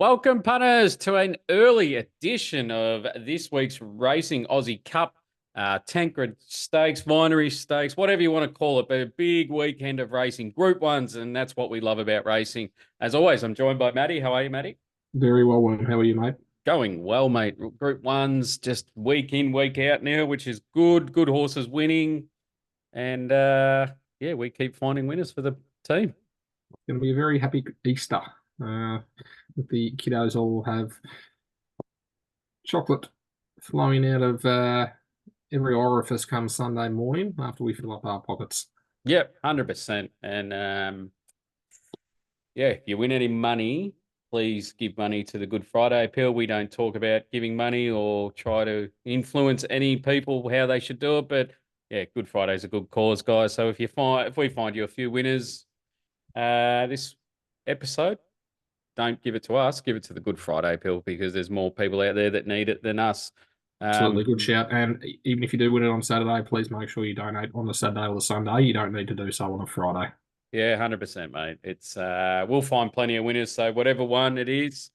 Welcome, punters, to an early edition of this week's Racing Aussie Cup, Tancred Stakes, Vinery Stakes, whatever you want to call it, but a big weekend of racing, Group 1s, and that's what we love about racing. As always, I'm joined by Matty. How are you, Matty? Very well, William. How are you, mate? Going well, mate. Group 1s just week in, week out now, which is good. Good horses winning. And yeah, we keep finding winners for the team. It's going to be a very happy Easter. Uh, the kiddos all have chocolate flowing out of every orifice come Sunday morning after we fill up our pockets. Yep, 100%. And yeah, if you win any money, please give money to the Good Friday appeal. We don't talk about giving money or try to influence any people how they should do it, but yeah, Good Friday's a good cause, guys. So if we find you a few winners this episode, don't give it to us, give it to the Good Friday appeal because there's more people out there that need it than us. Absolutely good shout. And even if you do win it on Saturday, please make sure you donate on the Saturday or the Sunday. You don't need to do so on a Friday. Yeah, 100%, mate. It's we'll find plenty of winners. So whatever one it is,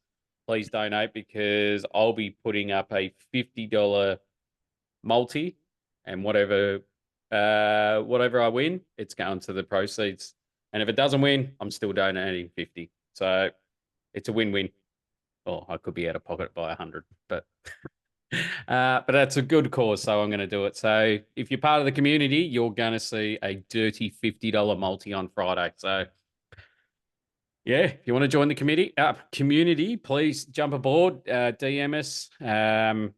please donate because I'll be putting up a $50 multi, and whatever I win, it's going to the proceeds. And if it doesn't win, I'm still donating 50. So it's a win-win. Oh, I could be out of pocket by 100, but but that's a good cause, so I'm going to do it. So if you're part of the community, you're going to see a dirty $50 multi on Friday. So yeah, if you want to join the community, please jump aboard, DM us.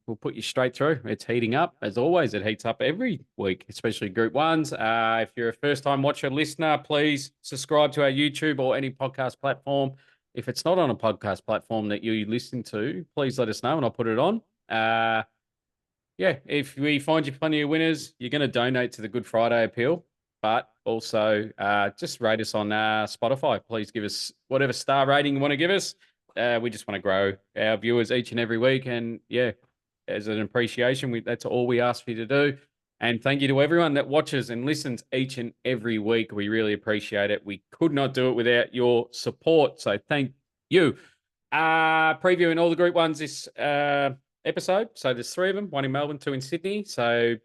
We'll put you straight through. It's heating up. As always, it heats up every week, especially Group 1s. If you're a first-time watcher, listener, please subscribe to our YouTube or any podcast platform. If it's not on a podcast platform that you listen to, please let us know and I'll put it on. Yeah, if we find you plenty of winners, you're going to donate to the Good Friday appeal, but also just rate us on Spotify. Please give us whatever star rating you want to give us. We just want to grow our viewers each and every week. And yeah, as an appreciation, that's all we ask for you to do. And thank you to everyone that watches and listens each and every week. We really appreciate it. We could not do it without your support. So thank you. Previewing all the Group 1s this episode. So there's 3 of them, 1 in Melbourne, 2 in Sydney. So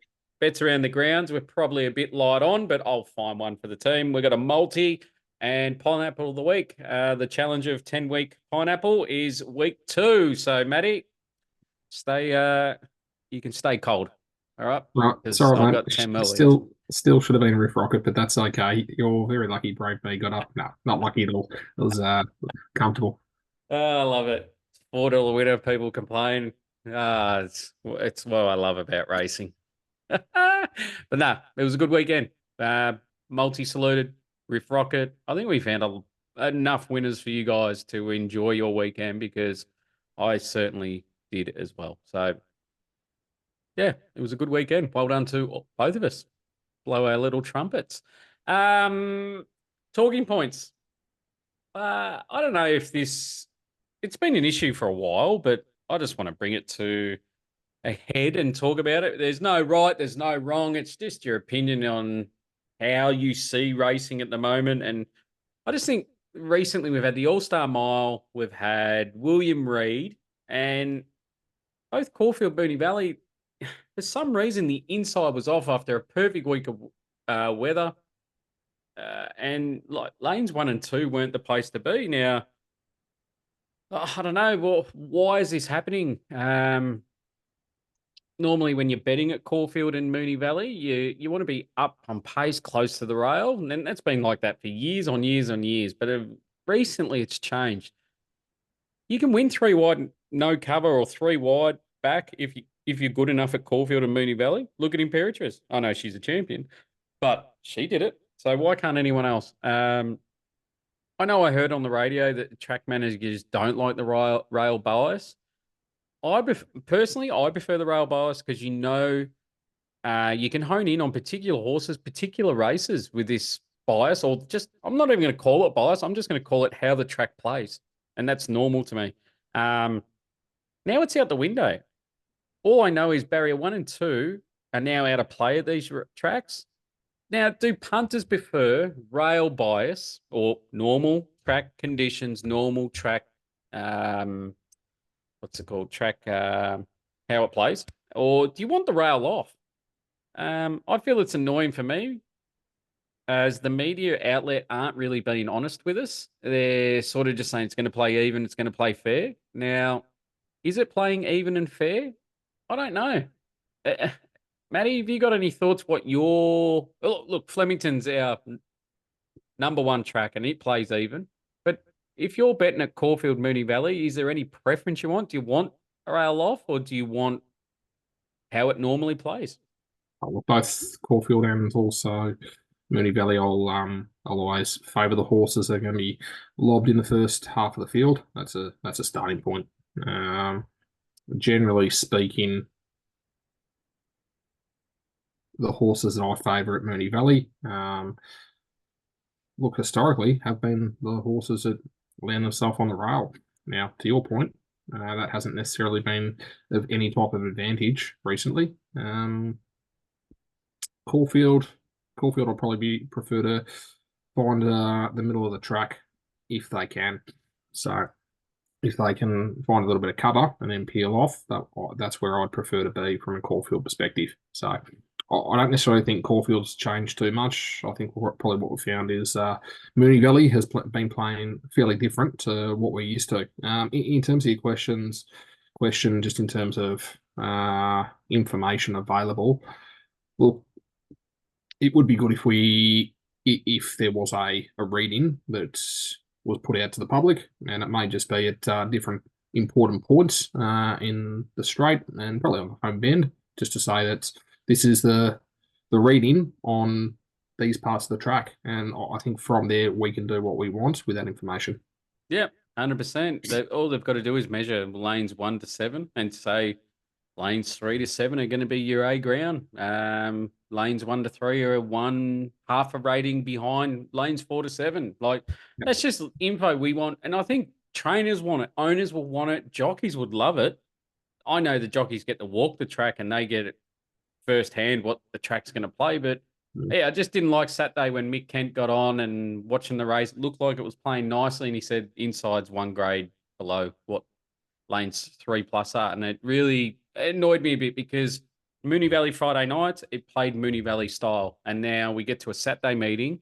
bets around the grounds, we're probably a bit light on, but I'll find one for the team. We've got a multi and pineapple of the week. The challenge of 10-week pineapple is week 2. So Matty, you can stay cold. All right. Right, Because sorry, I've mate. got 10 milliliters. Still should have been Riff Rocket, but that's okay. You're very lucky. Brave B got up. No, not lucky at all. It was comfortable. Oh, I love it. $4 winner. People complain. It's what I love about racing. But no, it was a good weekend. Multi-saluted, Riff Rocket. I think we found enough winners for you guys to enjoy your weekend because I certainly did as well. So, yeah, it was a good weekend. Well done to both of us. Blow our little trumpets. Talking points. I don't know if it's been an issue for a while, but I just want to bring it to ahead and talk about it. There's no right, there's no wrong. It's just your opinion on how you see racing at the moment. And I just think recently we've had the All-Star Mile, we've had William Reid, and both Caulfield, Moonee Valley, for some reason the inside was off after a perfect week of weather. And like lanes 1 and 2 weren't the place to be. Now, I don't know. Well, why is this happening? Normally when you're betting at Caulfield and Moonee Valley, you want to be up on pace close to the rail. And that's been like that for years on years on years. But recently it's changed. You can win 3 wide, no cover, or 3 wide back if you're good enough at Caulfield and Moonee Valley. Look at Imperatrice. I know she's a champion, but she did it. So why can't anyone else? I know I heard on the radio that track managers don't like the rail bias. Personally, I prefer the rail bias because you can hone in on particular horses, particular races with this bias, or just I'm not even going to call it bias. I'm just going to call it how the track plays, and that's normal to me. Now it's out the window. All I know is barrier 1 and 2 are now out of play at these tracks. Now, do punters prefer rail bias or normal track conditions, normal track um, what's it called? Track how it plays, or do you want the rail off? I feel it's annoying for me as the media outlet aren't really being honest with us. They're sort of just saying it's going to play even, it's going to play fair. Now, is it playing even and fair? I don't know. Uh, Matty, have you got any thoughts? What your look? Flemington's our number one track, and it plays even. But if you're betting at Caulfield Mooney Valley, is there any preference you want? Do you want a rail off, or do you want how it normally plays? Well, both Caulfield and also Mooney Valley, I'll always favour the horses. They're going to be lobbed in the first half of the field. That's a starting point. Um, Generally speaking, the horses that I favour at Mooney Valley, look historically, have been the horses that land themselves on the rail. Now, to your point, that hasn't necessarily been of any type of advantage recently. Caulfield, Caulfield will probably prefer to find the middle of the track if they can. So if they can find a little bit of cover and then peel off, that's where I'd prefer to be from a Caulfield perspective. So I don't necessarily think Caulfield's changed too much. I think probably what we found is Mooney Valley has been playing fairly different to what we're used to. In terms of your question just in terms of information available, well, it would be good if there was a reading that was put out to the public, and it may just be at different important points in the straight and probably on the home bend, just to say that this is the reading on these parts of the track, and I think from there we can do what we want with that information. Yeah, 100%. All they've got to do is measure lanes 1 to 7 and say lanes 3 to 7 are going to be your A ground. Lanes 1 to 3 are one half a rating behind lanes 4 to 7. Like, Yep. that's just info we want. And I think trainers want it, owners will want it, jockeys would love it. I know the jockeys get to walk the track and they get it firsthand what the track's going to play. But Mm. yeah, I just didn't like Saturday when Mick Kent got on and watching the race. It looked like it was playing nicely. And he said inside's one grade below what lanes 3+ are. And it really annoyed me a bit because Mooney Valley Friday nights, it played Mooney Valley style. And now we get to a Saturday meeting.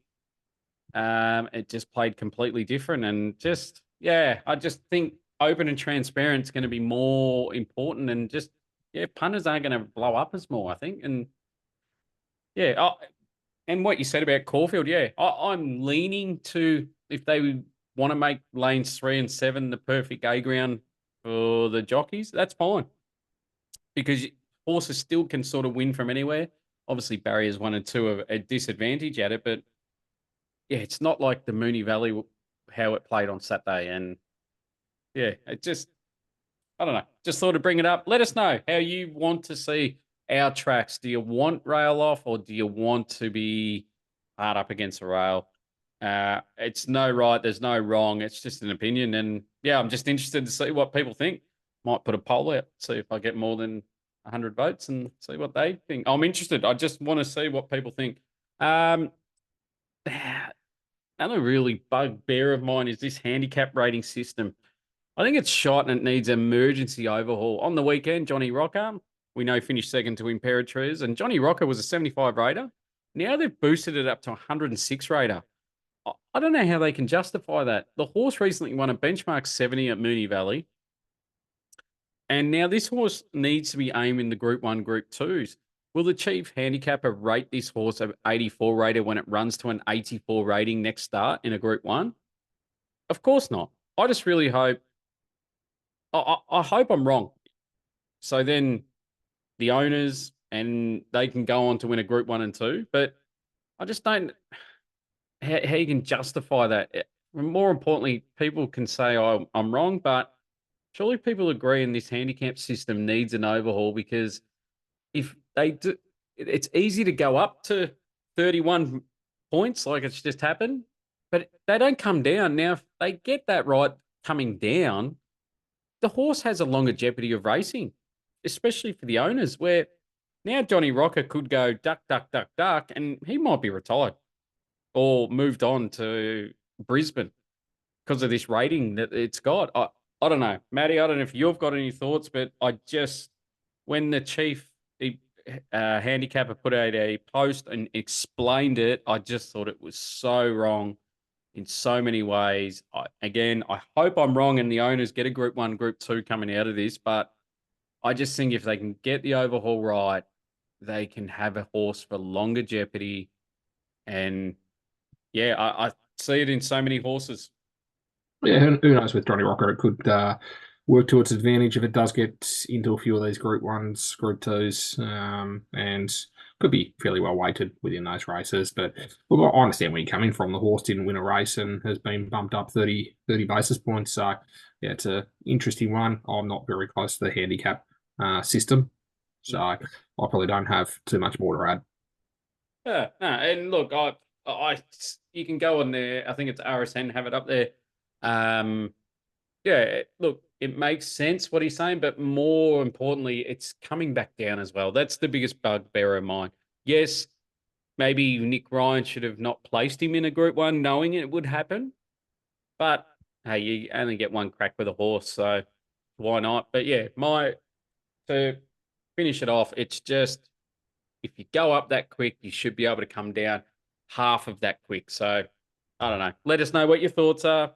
It just played completely different. And just, yeah, I just think open and transparent is going to be more important. And just, yeah, punters aren't going to blow up as more, I think. And yeah, and what you said about Caulfield, yeah, I'm leaning to if they want to make lanes 3 and 7 the perfect A ground for the jockeys, that's fine because horses still can sort of win from anywhere. Obviously, barriers 1 and 2 are a disadvantage at it, but yeah, it's not like the Mooney Valley how it played on Saturday, and yeah, it just I don't know. Just thought to bring it up. Let us know how you want to see our tracks. Do you want rail off or do you want to be hard up against the rail? It's no right, there's no wrong. It's just an opinion. And yeah, I'm just interested to see what people think. Might put a poll out, see if I get more than 100 votes and see what they think. I'm interested. I just want to see what people think. Um, Another really bugbear of mine is this handicap rating system. I think it's shot and it needs emergency overhaul. On the weekend, Johnny Rocker, we know, finished second to Imperatriz, and Johnny Rocker was a 75 rater. Now they've boosted it up to 106 rater. I don't know how they can justify that. The horse recently won a benchmark 70 at Mooney Valley, and now this horse needs to be aimed in the Group 1, Group 2s. Will the chief handicapper rate this horse an 84 rater when it runs to an 84 rating next start in a Group 1? Of course not. I just really hope I hope I'm wrong. So then the owners and they can go on to win a Group 1 and 2. But I just don't how you can justify that. More importantly, people can say I'm wrong, but surely people agree in this handicap system needs an overhaul because if they do, it's easy to go up to 31 points like it's just happened, but they don't come down. Now, if they get that right coming down, the horse has a longer jeopardy of racing, especially for the owners, where now Johnny Rocker could go duck, duck, duck, duck, and he might be retired or moved on to Brisbane because of this rating that it's got. I don't know, Matty. I don't know if you've got any thoughts, but when the chief handicapper put out a post and explained it, I just thought it was so wrong in so many ways. I hope I'm wrong and the owners get a Group 1, Group 2 coming out of this, but I just think if they can get the overhaul right, they can have a horse for longer jeopardy. And yeah, I see it in so many horses. Yeah, who knows with Johnny Rocker? It could work to its advantage if it does get into a few of these Group 1s, Group 2s, and could be fairly well weighted within those races. But look, I understand where you're coming from. The horse didn't win a race and has been bumped up 30 basis points. So, yeah, it's an interesting one. I'm not very close to the handicap system. So I probably don't have too much more to add. Yeah, no, and look, you can go on there. I think it's RSN have it up there. Um, yeah, look, it makes sense what he's saying, but more importantly, it's coming back down as well. That's the biggest bugbear of mine. Yes, maybe Nick Ryan should have not placed him in a Group 1, knowing it would happen. But hey, you only get one crack with a horse, so why not? But yeah, to finish it off, it's just if you go up that quick, you should be able to come down half of that quick. So I don't know. Let us know what your thoughts are.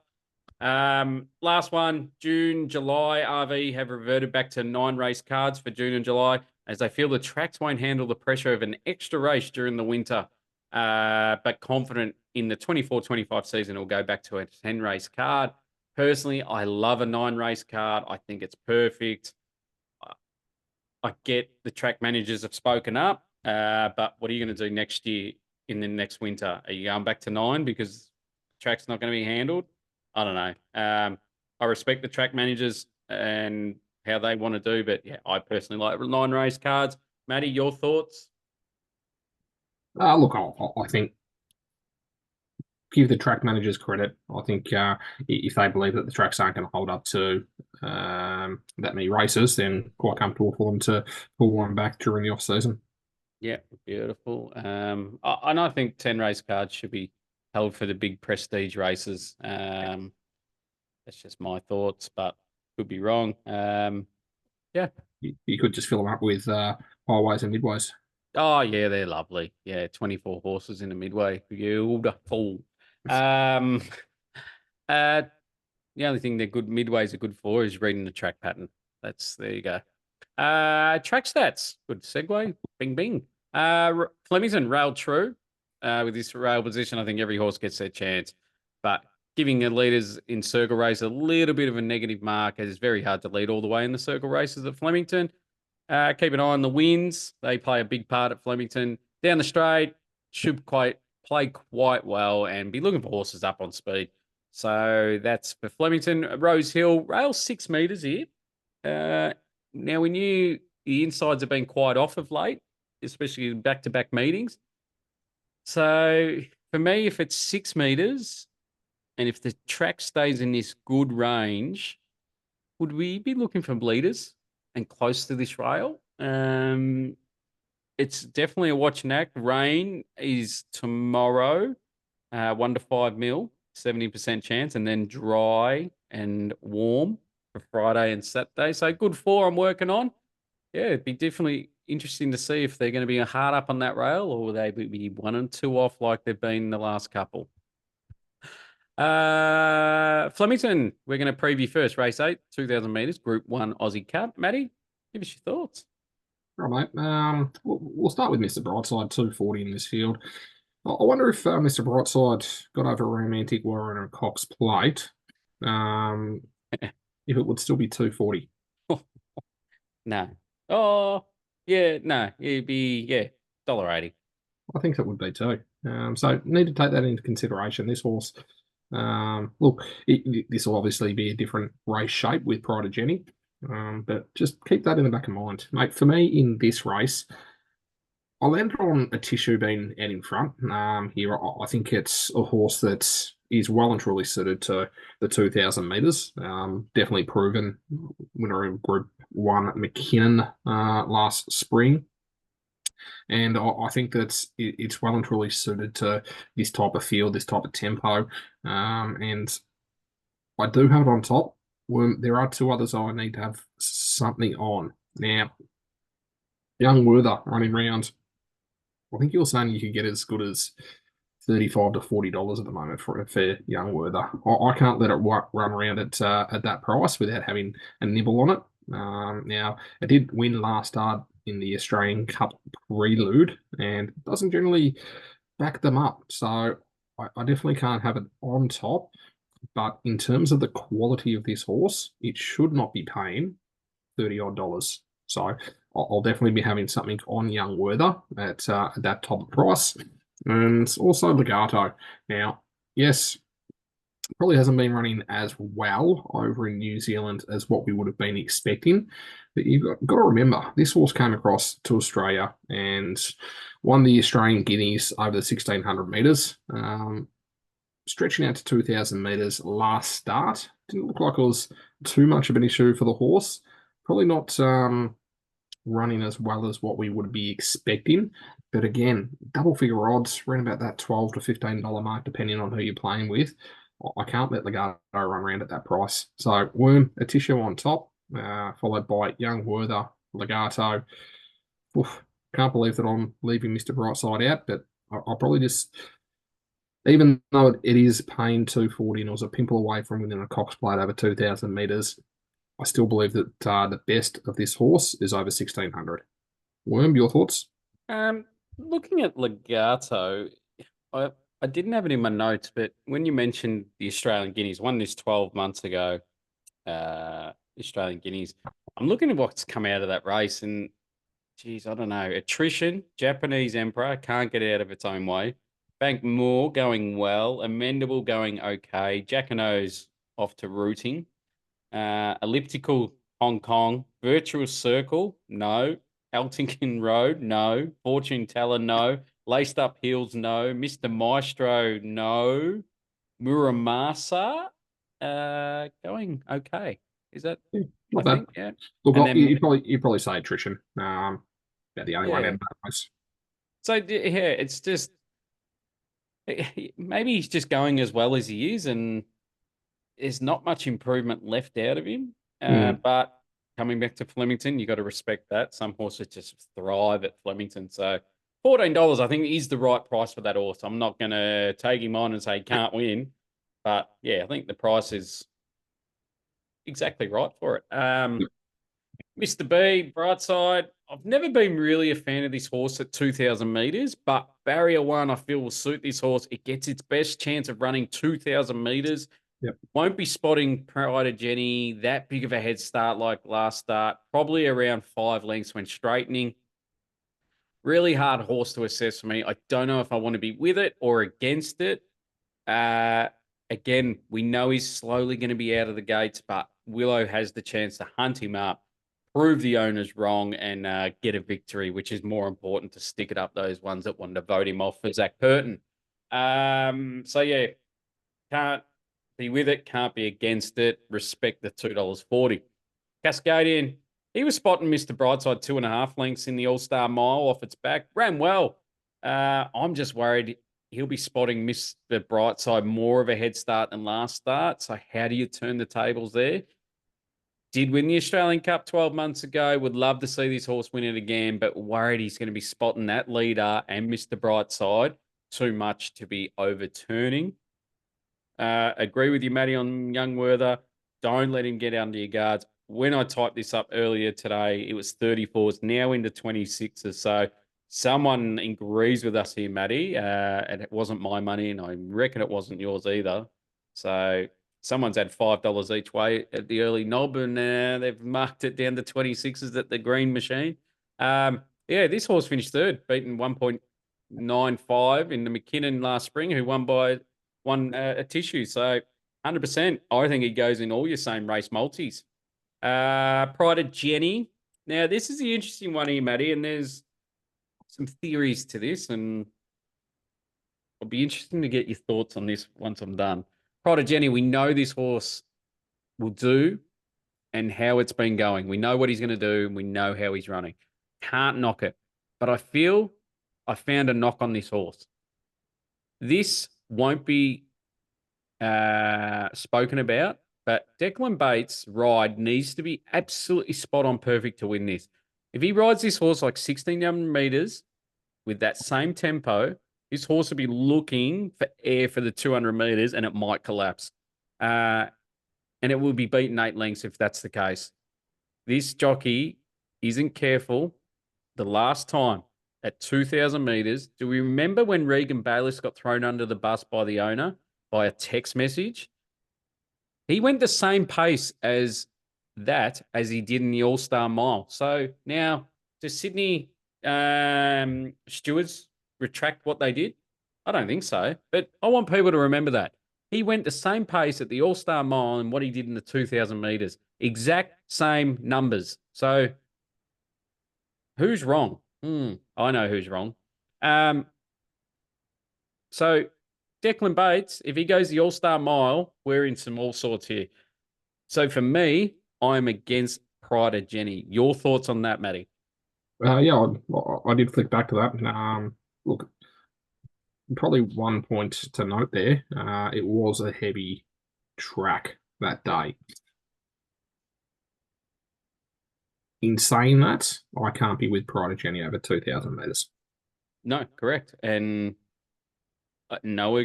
Last one, June, July, RV have reverted back to 9 race cards for June and July as they feel the tracks won't handle the pressure of an extra race during the winter. But confident in the 24-25 season, it'll go back to a 10 race card. Personally, I love a 9 race card. I think it's perfect. I get the track managers have spoken up, but what are you going to do next year in the next winter? Are you going back to 9 because the track's not going to be handled? I don't know. I respect the track managers and how they want to do, but yeah, I personally like 9 race cards. Matty, your thoughts? Look, I think give the track managers credit. I think if they believe that the tracks aren't going to hold up to that many races, then quite comfortable for them to pull one back during the off season. Yeah, beautiful. And I think 10 race cards should be held for the big prestige races. That's just my thoughts, but could be wrong. Yeah. You could just fill them up with highways and midways. Oh, yeah, they're lovely. Yeah, 24 horses in a midway. Beautiful. Um, uh, the only thing they're good midways are good for is reading the track pattern. There you go. Track stats. Good segue. Bing, bing. Flemington railed true. With this rail position, I think every horse gets their chance. But giving the leaders in circle race a little bit of a negative mark, as it's very hard to lead all the way in the circle races at Flemington. Keep an eye on the winds. They play a big part at Flemington. Down the straight, should play quite well and be looking for horses up on speed. So that's for Flemington. Rose Hill, rail 6 metres here. Now, we knew the insides have been quite off of late, especially in back-to-back meetings. So for me, if it's 6 metres and if the track stays in this good range, would we be looking for bleeders and close to this rail? It's definitely a watch and act. Rain is tomorrow, 1 to 5 mil, 70% chance, and then dry and warm for Friday and Saturday. So good 4 I'm working on. Yeah, it'd be definitely interesting to see if they're going to be hard up on that rail or will they be 1 and 2 off like they've been the last couple. Flemington, we're going to preview first race 8, 2,000 metres, Group 1 Aussie Cup. Matty, give us your thoughts. Right, mate. We'll start with Mr. Brightside, 240 in this field. I wonder if Mr. Brightside got over Romantic Warren and Cox Plate, if it would still be 240. No. Oh, yeah, no. It'd be, yeah, $1.80. I think it would be too. So need to take that into consideration. This horse, look, this will obviously be a different race shape with Pride of Jenny, but just keep that in the back of mind, mate. For me, in this race, I landed on a tissue being out in front. Here, I think it's a horse that is well and truly suited to the 2,000 metres. Definitely proven winner of Group 1 McKinnon last spring. And I think that it's well and truly suited to this type of field, this type of tempo. And I do have it on top. There are two others I need to have something on. Now, Young Werther running round. I think you're saying you could get as good as 35 to $40 at the moment for a fair Young Werther. I can't let it run around at that price without having a nibble on it. Now, it did win last start in the Australian Cup prelude and doesn't generally back them up. So I definitely can't have it on top. But in terms of the quality of this horse, it should not be paying 30 odd dollars. So I'll definitely be having something on Young Werther at that top price. And also Legato. Now, yes, probably hasn't been running as well over in New Zealand as what we would have been expecting. But you've got to remember, this horse came across to Australia and won the Australian Guineas over the 1600 metres, stretching out to 2000 metres last start. Didn't look like it was too much of an issue for the horse. Probably not running as well as what we would be expecting. But again, double figure odds, around about that $12 to $15 mark, depending on who you're playing with. I can't let Legato run around at that price. So Worm, Atisha on top, followed by Young Werther, Legato. Oof, can't believe that I'm leaving Mr. Brightside out, but I'll probably just, even though it is paying 240 and it was a pimple away from winning a Cox Plate over 2,000 metres, I still believe that the best of this horse is over 1,600. Worm, your thoughts? Um, Looking at Legato, I I didn't have it in my notes, but when you mentioned the Australian Guineas, won this 12 months ago, Australian Guineas. I'm looking at what's come out of that race, and geez, I don't know. Attrition, Japanese Emperor can't get out of its own way. Bank Moore going well, Amendable going okay. Jackanose off to rooting. Elliptical Hong Kong, Virtuous Circle, no. Eltington Road, no. Fortune Teller, no. Laced Up Heels, no. Mr. Maestro, no. Muramasa, going okay. Is that? Yeah, I not bad. think yeah. Look, And then you probably say attrition. About the only one in yeah. that race. So yeah, it's just maybe he's just going as well as he is, and there's not much improvement left out of him. Mm, But coming back to Flemington, you got to respect that. Some horses just thrive at Flemington. So $14, I think, is the right price for that horse. I'm not going to take him on and say he can't win, but yeah, I think the price is exactly right for it. Mr. B, Brightside. I've never been really a fan of this horse at 2,000 metres, but barrier one I feel will suit this horse. It gets its best chance of running 2,000 metres. yep. Won't be spotting Pride of Jenny that big of a head start like last start. Probably around 5 lengths when straightening. Really hard horse to assess for me. I don't know if I want to be with it or against it. Uh, Again, we know he's slowly going to be out of the gates, but Willow has the chance to hunt him up, prove the owners wrong, and get a victory, which is more important to stick it up those ones that wanted to vote him off for Zach Purton. So yeah, can't be with it, can't be against it. Respect the $2.40. Cascadian, he was spotting Mr. Brightside 2.5 lengths in the All Star Mile off its back. Ran well. I'm just worried he'll be spotting Mr. Brightside more of a head start than last start. So how do you turn the tables there? Did win the Australian Cup 12 months ago. Would love to see this horse win it again, but worried he's going to be spotting that leader and Mr. Brightside too much to be overturning. Agree with you, Matty, on Young Werther. Don't let him get under your guards. When I typed this up earlier today, it was 34s, now into 26s. So someone agrees with us here, Matty, and it wasn't my money, and I reckon it wasn't yours either. So someone's had $5 each way at the early knob, and they've marked it down to 26s at the green machine. Yeah, this horse finished third, beaten 1.95 in the McKinnon last spring, who won by a tissue. So 100%, I think he goes in all your same race multis. Pride of Jenny. Now, this is the interesting one here, Matty, and there's some theories to this, and it'll be interesting to get your thoughts on this once I'm done. Pride of Jenny, we know this horse will do and how it's been going. We know what he's going to do, and we know how he's running. Can't knock it. But I feel I found a knock on this horse. This won't be spoken about but Declan Bates' ride needs to be absolutely spot on perfect to win this. If he rides this horse like 1600 meters with that same tempo, this horse will be looking for air for the 200 meters and it might collapse. And it will be beaten 8 lengths if that's the case. This jockey isn't careful the last time at 2,000 meters. Do we remember when Regan Bayliss got thrown under the bus by the owner by a text message? He went the same pace as he did in the All-Star Mile. So now, does Sydney stewards retract what they did? I don't think so. But I want people to remember that. He went the same pace at the All-Star Mile and what he did in the 2,000 meters. Exact same numbers. So who's wrong? I know who's wrong. So Declan Bates, if he goes the All-Star Mile, we're in some all sorts here. So for me, I'm against Pride of Jenny. Your thoughts on that, Matty? Yeah, I did flick back to that. Look, probably one point to note there. It was a heavy track that day. In saying that, I can't be with Pride of Jenny over 2,000 meters. No, correct. And nothing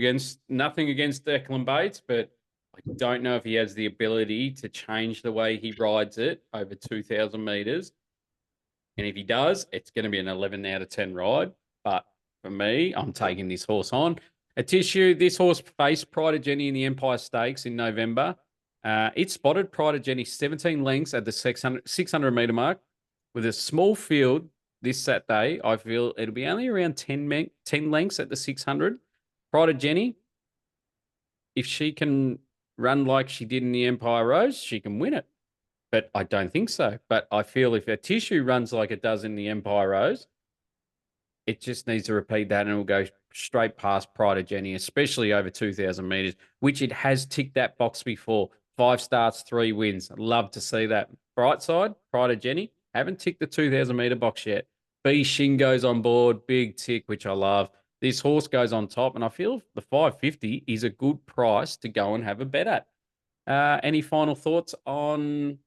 against Declan Bates, but I don't know if he has the ability to change the way he rides it over 2,000 meters. And if he does, it's going to be an 11 out of 10 ride. But for me, I'm taking this horse on. A tissue, this horse faced Pride of Jenny in the Empire Stakes in November. It spotted Pride of Jenny 17 lengths at the 600 meter mark. With a small field this Saturday, I feel it'll be only around 10 lengths at the 600. Pride of Jenny, if she can run like she did in the Empire Rose, she can win it. But I don't think so. But I feel if a tissue runs like it does in the Empire Rose, it just needs to repeat that and it will go straight past Pride of Jenny, especially over 2,000 meters, which it has ticked that box before. 5 starts, 3 wins. I'd love to see that. Bright side, Pride of Jenny, haven't ticked the 2,000 meter box yet. B Shingo's on board, big tick, which I love. This horse goes on top, and I feel the 550 is a good price to go and have a bet at. Any final thoughts on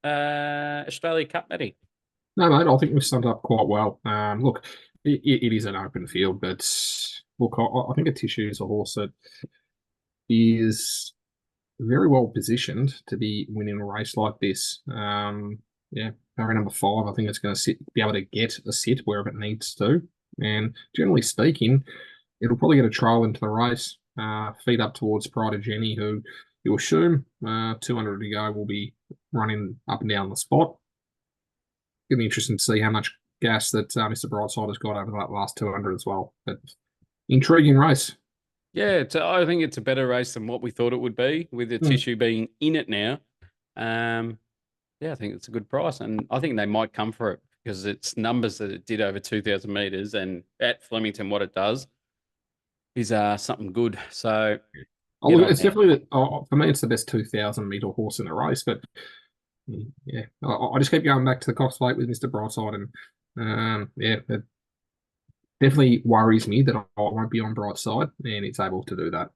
Australia Cup, Matty? No, mate, I think we've summed up quite well. Look, it is an open field, but look, I think a tissue is a horse that is very well positioned to be winning a race like this. Yeah, barrier number 5, I think it's going to be able to get a sit wherever it needs to. And generally speaking, it'll probably get a trail into the race, feed up towards Pride of Jenny, who you assume 200 to go will be running up and down the spot. It'll be interesting to see how much gas that Mr. Brightside has got over that last 200 as well. But intriguing race. Yeah, I think it's a better race than what we thought it would be with the tissue being in it now. Yeah, I think it's a good price. And I think they might come for it because it's numbers that it did over 2,000 meters. And at Flemington, what it does is something good. So it's definitely, for me, it's the best 2,000 meter horse in the race. But yeah, I just keep going back to the Cox Plate with Mr. Brightside. And yeah, it definitely worries me that I won't be on Brightside and it's able to do that.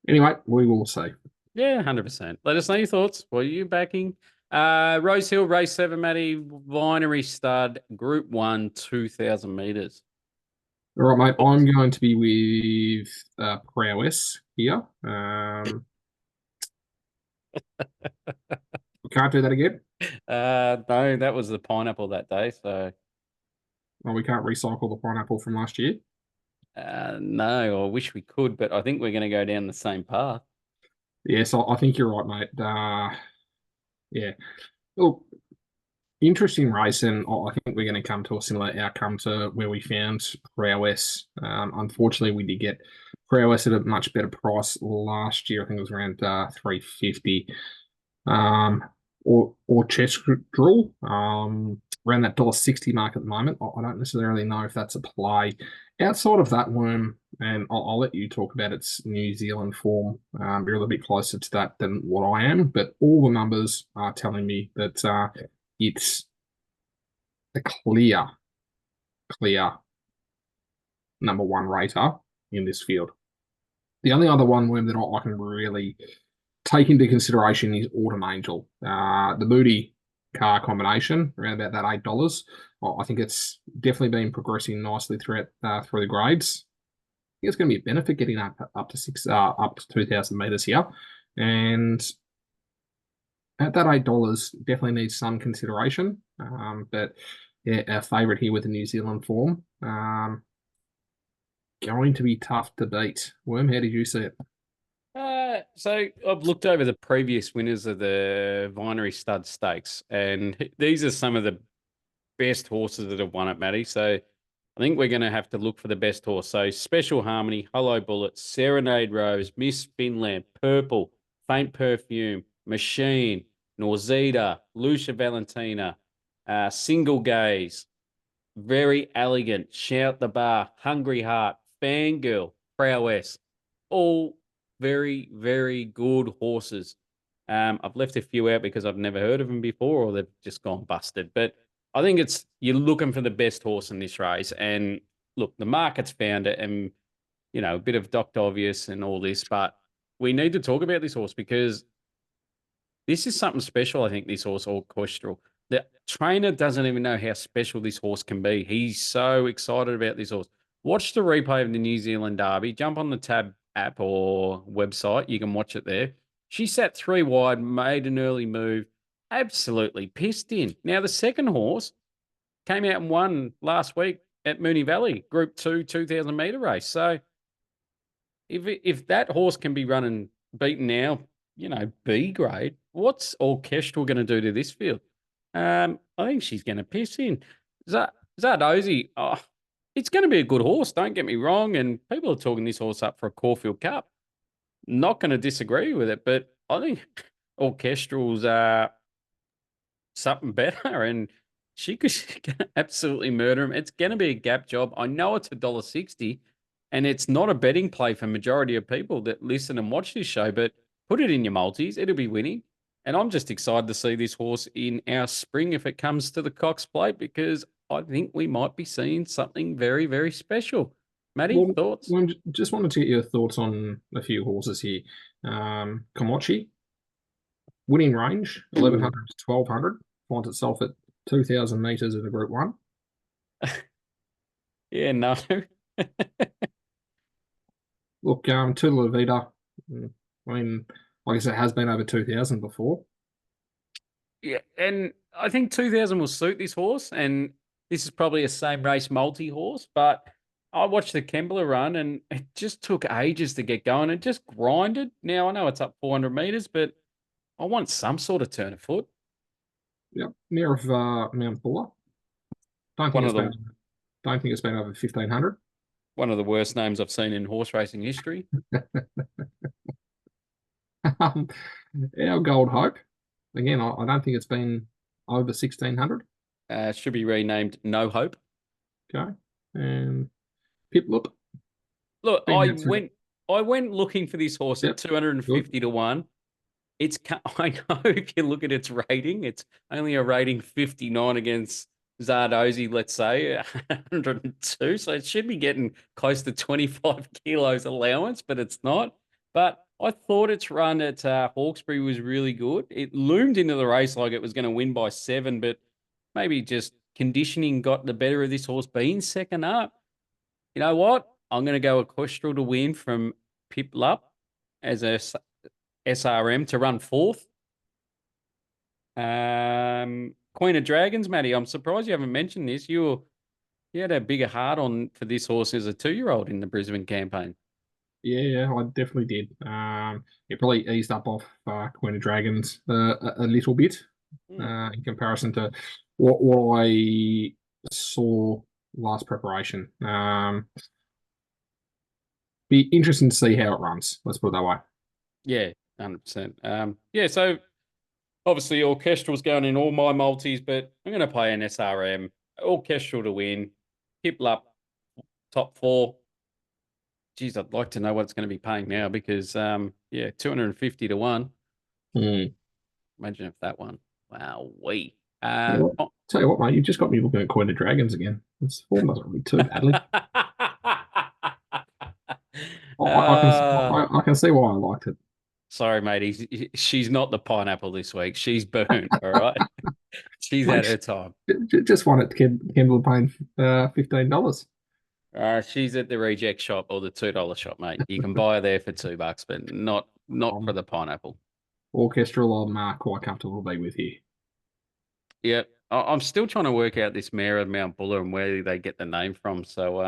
Anyway, we will see. Yeah, 100%. Let us know your thoughts. What are you backing? Rose Hill, race 7, Matty, Vinery Stud, Group 1, 2,000 meters. All right, mate. I'm going to be with Prowess here. We can't do that again. No, that was the pineapple that day. So, well, we can't recycle the pineapple from last year. No, I wish we could, but I think we're going to go down the same path. Yes, I think you're right, mate. Yeah. Look, interesting race, and I think we're going to come to a similar outcome to where we found Prowess. Unfortunately, we did get Prowess at a much better price last year. I think it was around 350. Or chess drill, around that $1.60 mark at the moment. I don't necessarily know if that's a play. Outside of that worm, and I'll let you talk about its New Zealand form. Be a little bit closer to that than what I am, but all the numbers are telling me that it's a clear number 1 rater in this field. The only other one worm that I can really take into consideration his Autumn Angel. The Moody car combination, around about that $8. I think it's definitely been progressing nicely through the grades. I think it's going to be a benefit getting up to 2,000 meters here, and at that $8 definitely needs some consideration. But yeah, our favourite here with the New Zealand form, going to be tough to beat. Worm, how did you see it? So I've looked over the previous winners of the Vinery Stud Stakes, and these are some of the best horses that have won it, Matty. So I think we're going to have to look for the best horse. So Special Harmony, Hello Bullet, Serenade Rose, Miss Finland, Purple, Faint Perfume, Machine, Norzita, Lucia Valentina, Single Gaze, Very Elegant, Shout the Bar, Hungry Heart, Fangirl, Prowess, all very, very good horses. I've left a few out because I've never heard of them before or they've just gone busted. But I think it's you're looking for the best horse in this race. And look, the market's found it and, a bit of Dr. Obvious and all this, but we need to talk about this horse because this is something special, I think, this horse, Orchestral. The trainer doesn't even know how special this horse can be. He's so excited about this horse. Watch the replay of the New Zealand Derby. Jump on the Tab app or website. You can watch it there. She sat 3 wide, made an early move, absolutely pissed in. Now, the second horse came out and won last week at Moonee Valley, Group 2, 2,000 metre race. So if that horse can be running beaten now, B grade, what's Orchestral going to do to this field? I think she's going to piss in. Zardozi, it's going to be a good horse, don't get me wrong. And people are talking this horse up for a Caulfield Cup. Not going to disagree with it, but I think Orchestral's something better, and she could absolutely murder him. It's going to be a gap job. I know it's $1.60, and it's not a betting play for majority of people that listen and watch this show, but put it in your multis. It'll be winning. And I'm just excited to see this horse in our spring if it comes to the Cox Plate because I think we might be seeing something very, very special. Matty, Well, thoughts? just wanted to get your thoughts on a few horses here. Komochi, winning range, 1,100 to 1,200, finds itself at 2,000 meters of the Group 1. Yeah, no. Look, Tula Vida, I mean, like I said, has been over 2,000 before. Yeah, and I think 2000 will suit this horse, and this is probably a same race multi horse, but I watched the Kembla run and it just took ages to get going. It just grinded. Now I know it's up 400 meters, but I want some sort of turn of foot. Yep, near of Mount Buller. Don't think One it's of been the don't think it's been over 1,500. one of the worst names I've seen in horse racing history. Our Gold Hope, again, I don't think it's been over 1,600. Should be renamed No Hope. Okay, and Piplup, Look, been out through. I went looking for this horse at Yep, 250 good. to 1. I know if you look at its rating, it's only a rating 59 against Zardozi, let's say, 102. So it should be getting close to 25 kilos allowance, but it's not. But I thought its run at Hawkesbury was really good. It loomed into the race like it was going to win by 7, but maybe just conditioning got the better of this horse being second up. You know what? I'm going to go Equestrial to win from Pip Lup as a SRM to run fourth. Queen of Dragons, Matty. I'm surprised you haven't mentioned this. You had a bigger heart on for this horse as a 2-year-old in the Brisbane campaign. Yeah, I definitely did. It probably eased up off Queen of Dragons a little bit in comparison to what I saw last preparation. Be interesting to see how it runs. Let's put it that way. Yeah, 100%. Yeah, so obviously Orchestral's going in all my multis, but I'm going to play an SRM. Orchestral to win. Hip up top 4. Geez, I'd like to know what it's going to be paying now because, 250 to 1. Mm. Imagine if that one. Wow, we. Tell you what, mate, you just got me looking at Queen of Dragons again. This form doesn't read too badly. I can see why I liked it. Sorry, mate. She's not the pineapple this week. She's burnt. All right. She's Mate, had her time. just want it to Kendall paying $15. She's at the reject shop or the $2 shop, mate. You can buy her there for $2, but not for the pineapple. Orchestral, I'm quite comfortable to be with here. Yeah, I'm still trying to work out this mayor of Mount Buller and where they get the name from. So,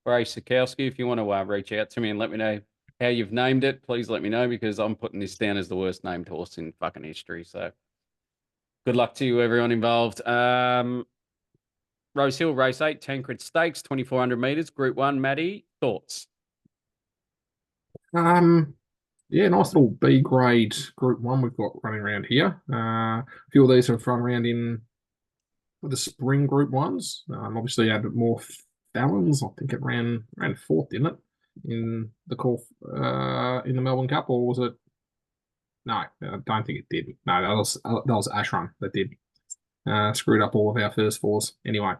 Ray Sikowski, if you want to reach out to me and let me know how you've named it, please let me know because I'm putting this down as the worst named horse in fucking history. So, good luck to you, everyone involved. Rose Hill Race 8, Tancred Stakes, 2,400 meters, Group 1. Maddie, thoughts? Yeah, nice little B grade Group 1 we've got running around here. A few of these have run around in the spring Group 1s. Obviously, had more Fallons. I think it ran fourth, didn't it? In the call in the Melbourne Cup, or was it? No, I don't think it did. No, that was Ashram that did. Screwed up all of our first fours. Anyway,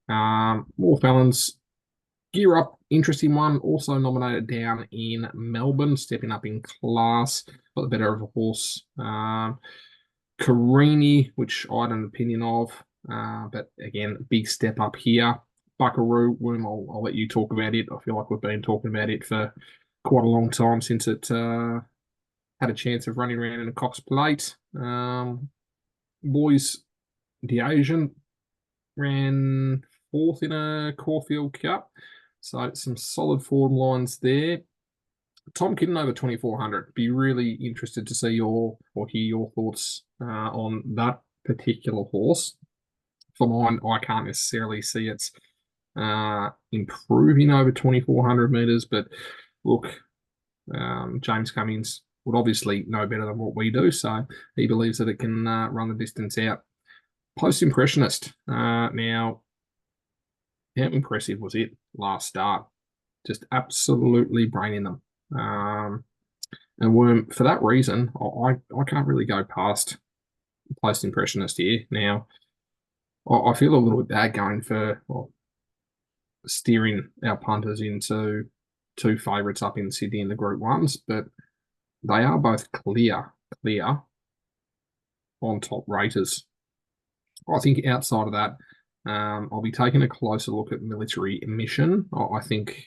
more Fallons. Gear Up, interesting one. Also nominated down in Melbourne, stepping up in class. Got the better of a horse. Carini, which I had an opinion of, but again, big step up here. Buckaroo, Worm, I'll let you talk about it. I feel like we've been talking about it for quite a long time since it had a chance of running around in a Cox Plate. Boys, the Asian ran fourth in a Caulfield Cup. So some solid form lines there. Tom Kitten over 2,400. Be really interested to see or hear your thoughts on that particular horse. For mine, I can't necessarily see it's improving over 2,400 meters, but look, James Cummings would obviously know better than what we do, so he believes that it can run the distance out. Post Impressionist. Now, how impressive was it last start? Just absolutely braining them. And Worm, for that reason, I can't really go past Post Impressionist here. Now, I feel a little bit bad going for steering our punters into two favourites up in Sydney in the Group 1s, but they are both clear on top raters. I think outside of that, I'll be taking a closer look at Military Mission. I think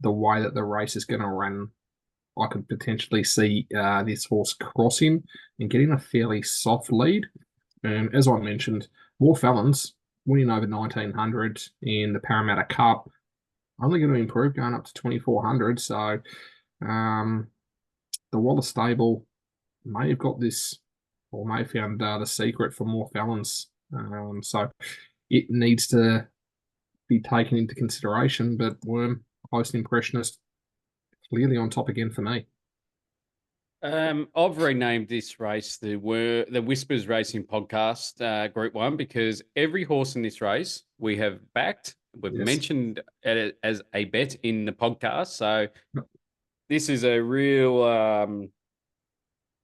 the way that the race is going to run, I could potentially see this horse crossing and getting a fairly soft lead. And as I mentioned, more Fallons winning over 1,900 in the Parramatta Cup, only going to improve going up to 2,400. So the Wallace stable may have got this or may have found the secret for more Fallons. So it needs to be taken into consideration. But Worm, Post Impressionist, clearly on top again for me. I've renamed this race the Whispers Racing Podcast Group 1 because every horse in this race we have backed. We've mentioned it as a bet in the podcast. So this is a real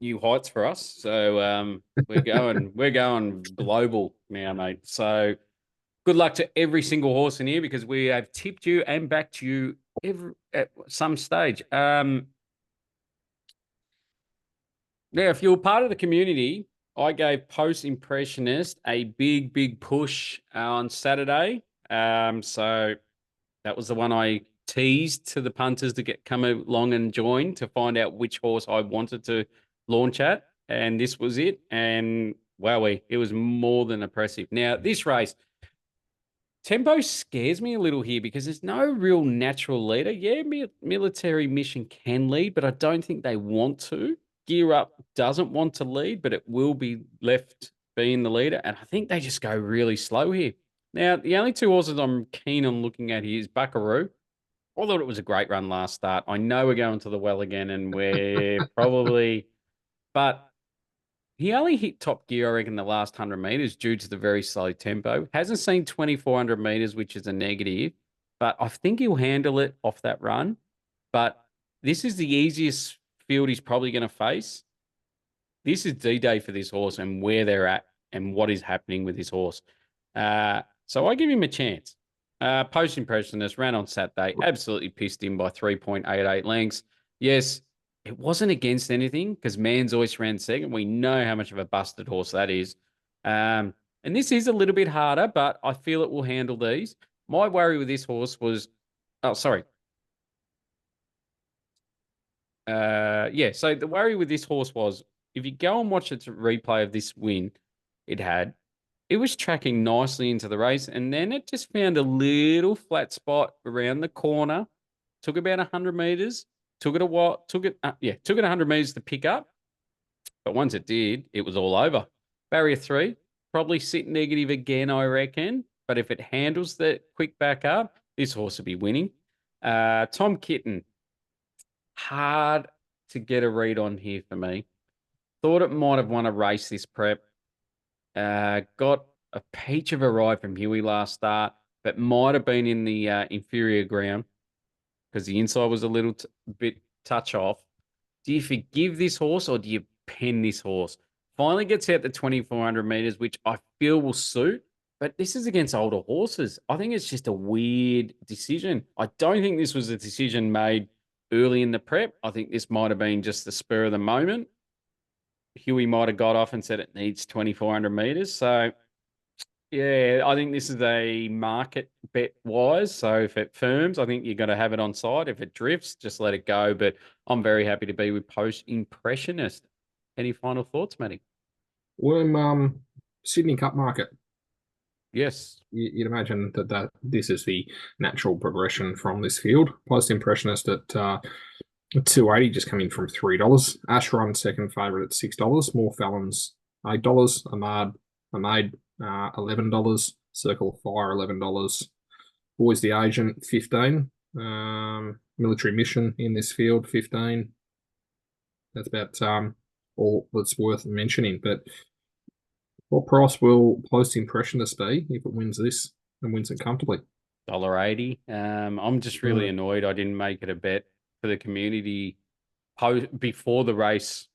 new heights for us. So we're going global now, mate. So good luck to every single horse in here because we have tipped you and backed you at some stage. Now, if you're part of the community, I gave Post Impressionist a big push on Saturday. So that was the one I teased to the punters to come along and join to find out which horse I wanted to launch at. And this was it. And wowee, it was more than impressive. Now, this race, tempo scares me a little here because there's no real natural leader. Yeah, Military Mission can lead, but I don't think they want to. Gear Up doesn't want to lead, but it will be left being the leader. And I think they just go really slow here. Now, the only two horses I'm keen on looking at here is Buckaroo. I thought it was a great run last start. I know we're going to the well again and we're probably, but he only hit top gear, I reckon, the last 100 meters due to the very slow tempo. Hasn't seen 2,400 meters, which is a negative, but I think he'll handle it off that run. But this is the easiest field he's probably going to face. This is D-Day for this horse and where they're at and what is happening with this horse. So I give him a chance. Post Impressionist ran on Saturday, absolutely pissed him by 3.88 lengths. Yes, it wasn't against anything because Man's always ran second. We know how much of a busted horse that is. Um, and this is a little bit harder, but I feel it will handle these. My worry with this horse was, oh, sorry. Yeah. So the worry with this horse was if you go and watch its replay of this win, it had, it was tracking nicely into the race, and then it just found a little flat spot around the corner. Took about 100 meters. Took it a while. Took it 100 meters to pick up. But once it did, it was all over. Barrier three, probably sit negative again, I reckon. But if it handles the quick back up, this horse will be winning. Tom Kitten, hard to get a read on here for me. Thought it might have won a race this prep. Got a peach of a ride from Huey last start, but might have been in the inferior ground because the inside was a little bit touch off. Do you forgive this horse or do you pen this horse? Finally gets out the 2,400 meters, which I feel will suit, but this is against older horses. I think it's just a weird decision. I don't think this was a decision made early in the prep. I think this might have been just the spur of the moment. Huey might have got off and said it needs 2,400 meters. So, yeah, I think this is a market bet wise. So, if it firms, I think you're going to have it on side. If it drifts, just let it go. But I'm very happy to be with Post Impressionist. Any final thoughts, Matty? Worm, Sydney Cup market. Yes. You'd imagine that this is the natural progression from this field. Post Impressionist at 280 just coming from $3. Ash Run second favourite at $6. More Fallons $8. Ahmad $11. Circle of Fire $11. Boys the Agent 15. Military Mission in this field 15. That's about all that's worth mentioning. But what price will Post Impressionist be if it wins this and wins it comfortably? $1.80. I'm just really annoyed I didn't make it a bet for the community before the race.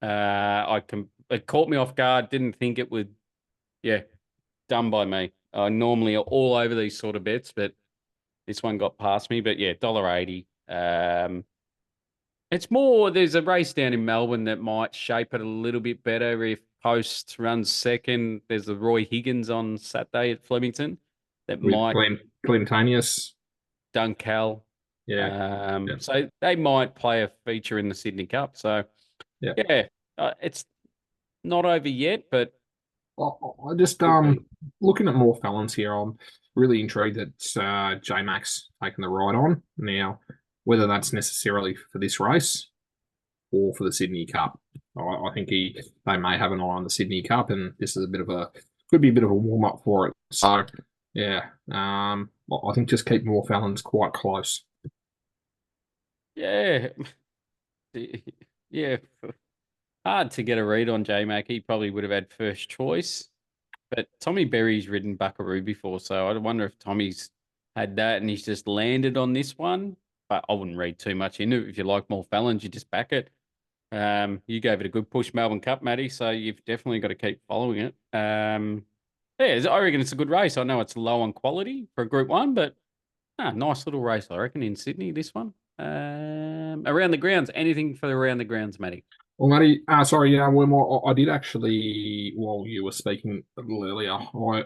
It caught me off guard. Didn't think it would. Yeah, done by me. I normally are all over these sort of bets, but this one got past me. But yeah, $1.80. It's more, there's a race down in Melbourne that might shape it a little bit better if Post runs second. There's the Roy Higgins on Saturday at Flemington that With might Clintanius. Dunkel. Yeah. So they might play a feature in the Sydney Cup. So yeah, it's not over yet, but I just looking at more Fallons here. I'm really intrigued that J Max taking the ride on now. Whether that's necessarily for this race or for the Sydney Cup, I think they may have an eye on the Sydney Cup, and this is could be a bit of a warm up for it. So yeah, I think just keep more Fallons quite close. yeah, yeah. Hard to get a read on J Mac. He probably would have had first choice, but Tommy Berry's ridden Buckaroo before, so I wonder if Tommy's had that and he's just landed on this one. But I wouldn't read too much into it. If you like more Fallons, you just back it. You gave it a good push, Melbourne Cup, Matty, so you've definitely got to keep following it. Yeah, I reckon it's a good race. I know it's low on quality for a Group 1, but nice little race, I reckon, in Sydney, this one. Around the grounds, anything for around the grounds, Matty? Well, Matty, sorry, yeah, I did actually, while you were speaking a little earlier, I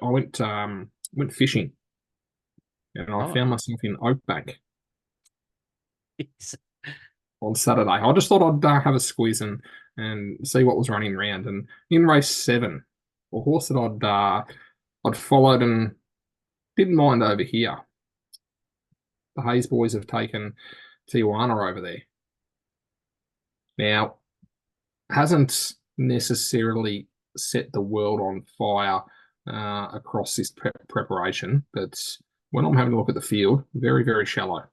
went fishing and I Oh, found myself in Oakbank yes. on Saturday. I just thought I'd have a squeeze and see what was running around. And in race 7, a horse that I'd followed and didn't mind over here. The Hayes boys have taken Tijuana over there. Now, hasn't necessarily set the world on fire across this preparation, but when I'm having a look at the field, very, very shallow.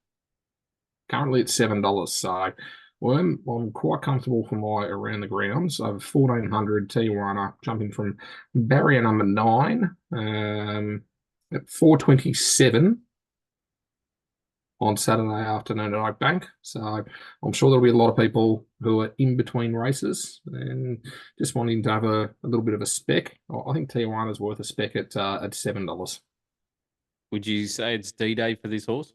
Currently it's $7, so I'm quite comfortable for my around the grounds. Over 1,400 Tijuana, jumping from barrier number 9 at 427 on Saturday afternoon at Oakbank. So I'm sure there'll be a lot of people who are in between races and just wanting to have a little bit of a spec. I think Tijuana's worth a spec at $7. Would you say it's D-Day for this horse?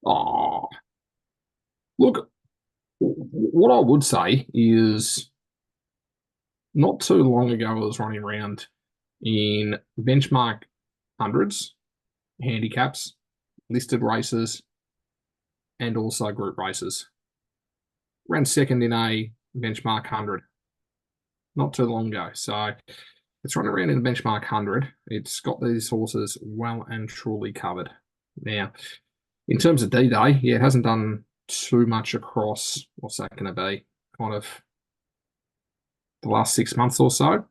Oh, look, what I would say is not too long ago, I was running around in benchmark hundreds, handicaps, listed races, and also group races. Ran second in a benchmark 100 not too long ago. So it's running around in the benchmark 100. It's got these horses well and truly covered. Now, in terms of D-Day, yeah, it hasn't done too much across, what's that going to be, kind of the last 6 months or so.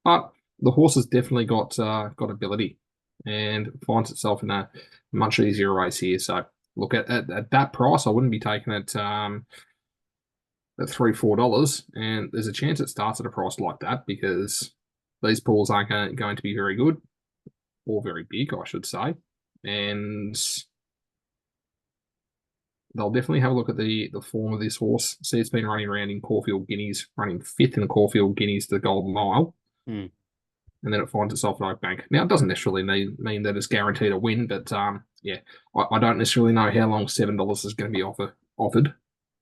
But the horse has definitely got ability and finds itself in a much easier race here. So look at that price, I wouldn't be taking it at $3-4, and there's a chance it starts at a price like that because these pools aren't going to be very good or very big, I should say, and they'll definitely have a look at the form of this horse. See, it's been running around in Caulfield Guineas, running fifth in the Caulfield Guineas to the Golden Mile. Hmm. And then it finds itself at Oakbank. Now, it doesn't necessarily mean that it's guaranteed a win, but yeah, I don't necessarily know how long $7 is going to be offered on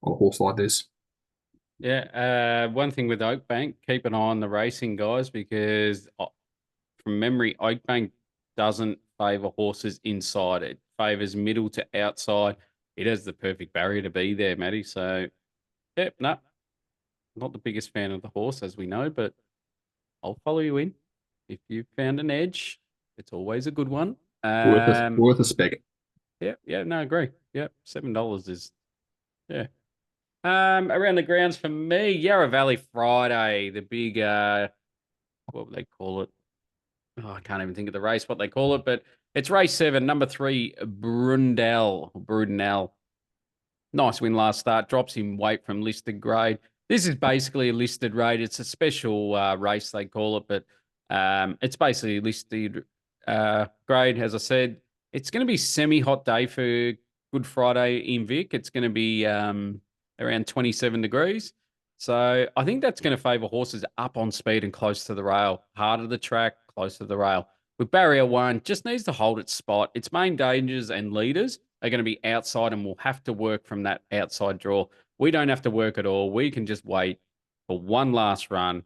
a horse like this. Yeah. One thing with Oakbank, keep an eye on the racing, guys, because from memory, Oakbank doesn't favour horses inside. It favours middle to outside. It has the perfect barrier to be there, Matty. So, yeah, no, not the biggest fan of the horse, as we know, but I'll follow you in. If you've found an edge, it's always a good one. Worth a spec. Yeah, no, agree. Yeah, $7 is, yeah. Around the grounds for me, Yarra Valley Friday, the big, what would they call it? Oh, I can't even think of the race, what they call it, but it's race 7, number 3, Brudenell. Nice win last start, drops him weight from listed grade. This is basically a listed rate. It's a special race, they call it, but it's basically listed grade, as I said. It's going to be semi-hot day for Good Friday in Vic. It's going to be around 27 degrees. So I think that's going to favour horses up on speed and close to the rail. Hard of the track, close to the rail. With barrier 1, just needs to hold its spot. Its main dangers and leaders are going to be outside and will have to work from that outside draw. We don't have to work at all. We can just wait for one last run,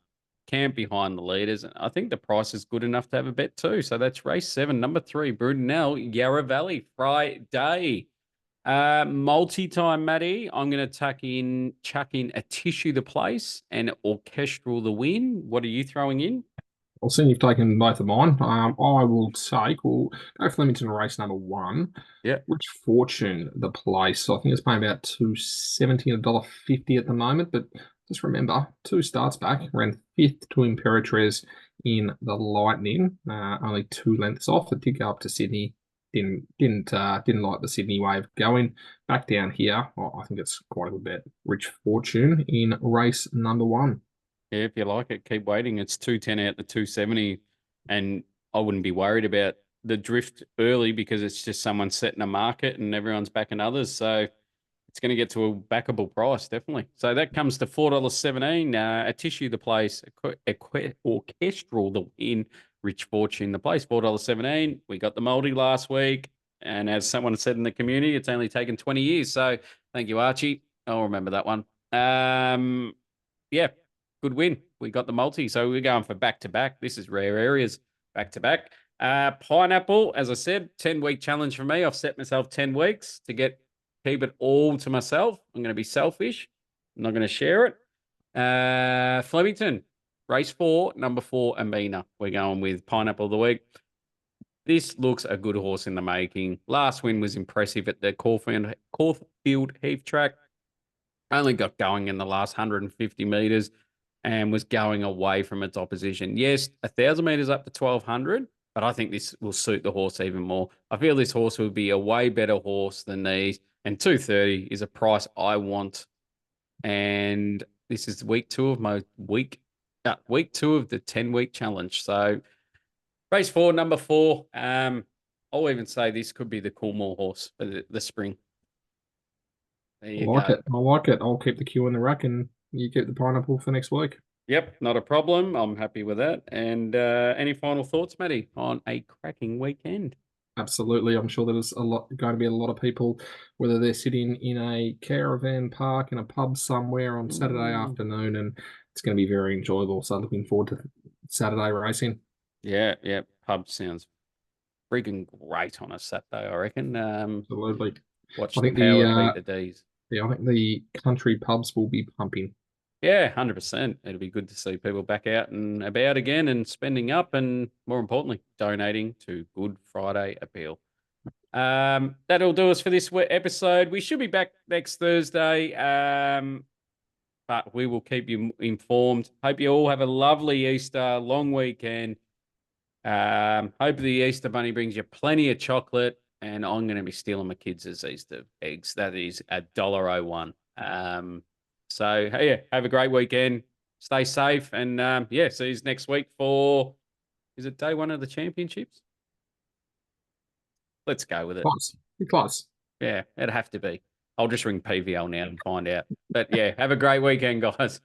camp behind the leaders. And I think the price is good enough to have a bet too. So that's race 7, number 3, Brudenell, Yarra Valley, Friday. Multi-time, Matty. I'm going to chuck in a tissue the place and orchestral the win. What are you throwing in? I'll see you've taken both of mine. We'll go Flemington race number 1. Yeah. Rich Fortune, the place. I think it's paying about $2.70 and $1.50 at the moment. But just remember, 2 starts back, ran 5th to Imperatriz in the Lightning, only 2 lengths off. It did go up to Sydney. Didn't like the Sydney way of going. Back down here, I think it's quite a good bet. Rich Fortune in race number 1. Yeah, if you like it, keep waiting. It's 210 out to 270, and I wouldn't be worried about the drift early because it's just someone setting a market and everyone's backing others. So it's going to get to a backable price, definitely. So that comes to $4.17. A tissue, the place, orchestral, the win, Rich Fortune, the place, $4.17. We got the multi last week. And as someone said in the community, it's only taken 20 years. So thank you, Archie. I'll remember that one. Yeah, good win. We got the multi. So we're going for back-to-back. This is rare areas, back-to-back. Pineapple, as I said, 10-week challenge for me. I've set myself 10 weeks to keep it all to myself. I'm going to be selfish. I'm not going to share it. Flemington, race 4, number 4, Amina. We're going with Pineapple of the Week. This looks a good horse in the making. Last win was impressive at the Caulfield Heath track. Only got going in the last 150 metres and was going away from its opposition. Yes, 1,000 metres up to 1,200, but I think this will suit the horse even more. I feel this horse will be a way better horse than these, and 230 is a price I want. And this is week 2 of week 2 of the 10-week challenge. So race 4, number 4. I'll even say this could be the Coolmore horse for the spring. There you I go. like it. I'll keep the queue in the rack and you keep the pineapple for next week. Yep, not a problem. I'm happy with that. And any final thoughts, Matty, on a cracking weekend? Absolutely. I'm sure there's going to be a lot of people, whether they're sitting in a caravan park in a pub somewhere on Saturday Mm. afternoon, and it's going to be very enjoyable. So looking forward to Saturday racing. Yeah, yeah. Pub sounds freaking great on a Saturday, I reckon. Absolutely. I Watch the think the power beat the D's. yeah, I think the country pubs will be pumping. Yeah, 100%. It'll be good to see people back out and about again and spending up and more importantly, donating to Good Friday Appeal. That'll do us for this episode. We should be back next Thursday, but we will keep you informed. Hope you all have a lovely Easter, long weekend. Hope the Easter Bunny brings you plenty of chocolate, and I'm going to be stealing my kids' Easter eggs. That is $1.01. So, hey, yeah, have a great weekend. Stay safe, and yeah, see you next week for, is it day one of the championships? Let's go with it. Close. Be close. Yeah, it'd have to be. I'll just ring PVL now and find out. But yeah, have a great weekend, guys.